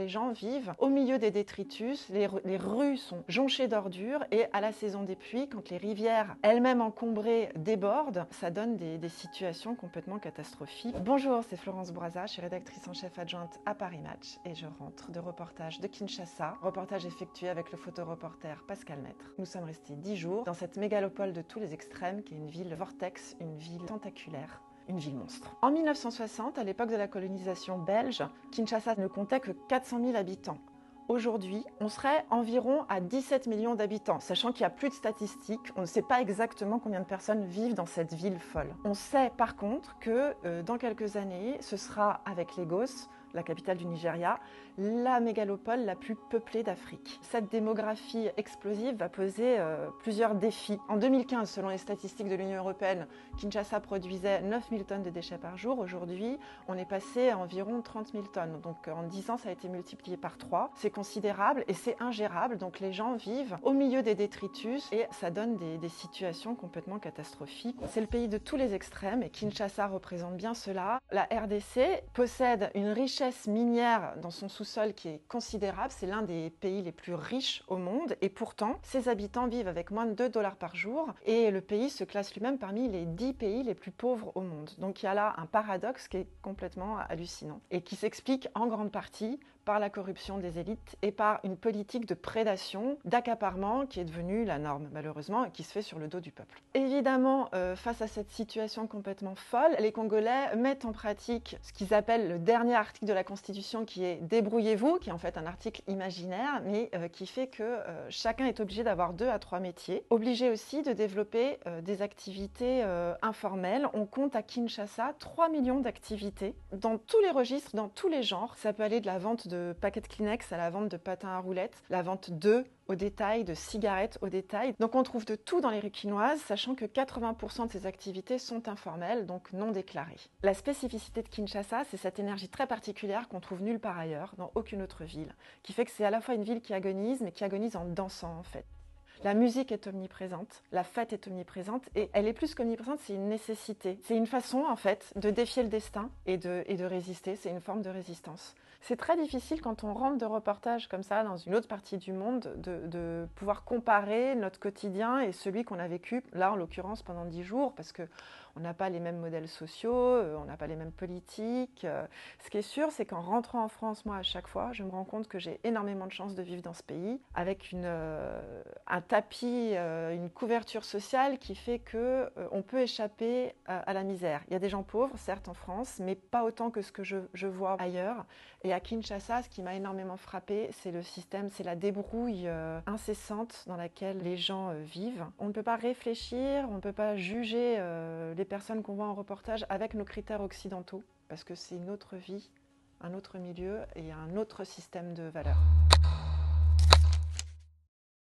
Les gens vivent au milieu des détritus, les rues sont jonchées d'ordures et à la saison des pluies, quand les rivières elles-mêmes encombrées débordent, ça donne des situations complètement catastrophiques. Bonjour, c'est Florence Bourassa, je suis rédactrice en chef adjointe à Paris Match et je rentre de reportage de Kinshasa, reportage effectué avec le photoreporter Pascal Maître. Nous sommes restés 10 jours dans cette mégalopole de tous les extrêmes qui est une ville vortex, une ville tentaculaire. Une ville monstre. En 1960, à l'époque de la colonisation belge, Kinshasa ne comptait que 400 000 habitants. Aujourd'hui, on serait environ à 17 millions d'habitants, sachant qu'il n'y a plus de statistiques, on ne sait pas exactement combien de personnes vivent dans cette ville folle. On sait par contre que dans quelques années, ce sera avec Lagos, la capitale du Nigeria, la mégalopole la plus peuplée d'Afrique. Cette démographie explosive va poser plusieurs défis. En 2015, selon les statistiques de l'Union européenne, Kinshasa produisait 9 000 tonnes de déchets par jour. Aujourd'hui, on est passé à environ 30 000 tonnes. Donc en 10 ans, ça a été multiplié par 3. C'est considérable et c'est ingérable. Donc les gens vivent au milieu des détritus et ça donne des situations complètement catastrophiques. C'est le pays de tous les extrêmes et Kinshasa représente bien cela. La RDC possède une richesse minière dans son sous-sol qui est considérable. C'est l'un des pays les plus riches au monde et pourtant, ses habitants vivent avec moins de 2 $ par jour et le pays se classe lui-même parmi les 10 pays les plus pauvres au monde. Donc il y a là un paradoxe qui est complètement hallucinant et qui s'explique en grande partie par la corruption des élites et par une politique de prédation, d'accaparement qui est devenue la norme malheureusement et qui se fait sur le dos du peuple. Évidemment, face à cette situation complètement folle, les Congolais mettent en pratique ce qu'ils appellent le dernier article de la Constitution qui est « Débrouillez-vous », qui est en fait un article imaginaire, mais qui fait que chacun est obligé d'avoir 2 à 3 métiers, obligé aussi de développer des activités informelles. On compte à Kinshasa 3 millions d'activités dans tous les registres, dans tous les genres. Ça peut aller de la vente de paquets de Kleenex à la vente de patins à roulettes, la vente d'œufs au détail, de cigarettes au détail. Donc on trouve de tout dans les rues quinoises, sachant que 80% de ces activités sont informelles, donc non déclarées. La spécificité de Kinshasa, c'est cette énergie très particulière qu'on trouve nulle part ailleurs, dans aucune autre ville, qui fait que c'est à la fois une ville qui agonise, mais qui agonise en dansant en fait. La musique est omniprésente, la fête est omniprésente et elle est plus qu'omniprésente, c'est une nécessité. C'est une façon en fait de défier le destin et de résister, c'est une forme de résistance. C'est très difficile quand on rentre de reportage comme ça dans une autre partie du monde de pouvoir comparer notre quotidien et celui qu'on a vécu, là en l'occurrence pendant 10 jours, parce qu'on n'a pas les mêmes modèles sociaux, on n'a pas les mêmes politiques. Ce qui est sûr, c'est qu'en rentrant en France, moi à chaque fois, je me rends compte que j'ai énormément de chance de vivre dans ce pays, avec un tapis, une couverture sociale qui fait qu'on peut échapper à la misère. Il y a des gens pauvres, certes en France, mais pas autant que ce que je vois ailleurs. Et à Kinshasa, ce qui m'a énormément frappée, c'est le système, c'est la débrouille incessante dans laquelle les gens vivent. On ne peut pas réfléchir, on ne peut pas juger les personnes qu'on voit en reportage avec nos critères occidentaux, parce que c'est une autre vie, un autre milieu et un autre système de valeurs.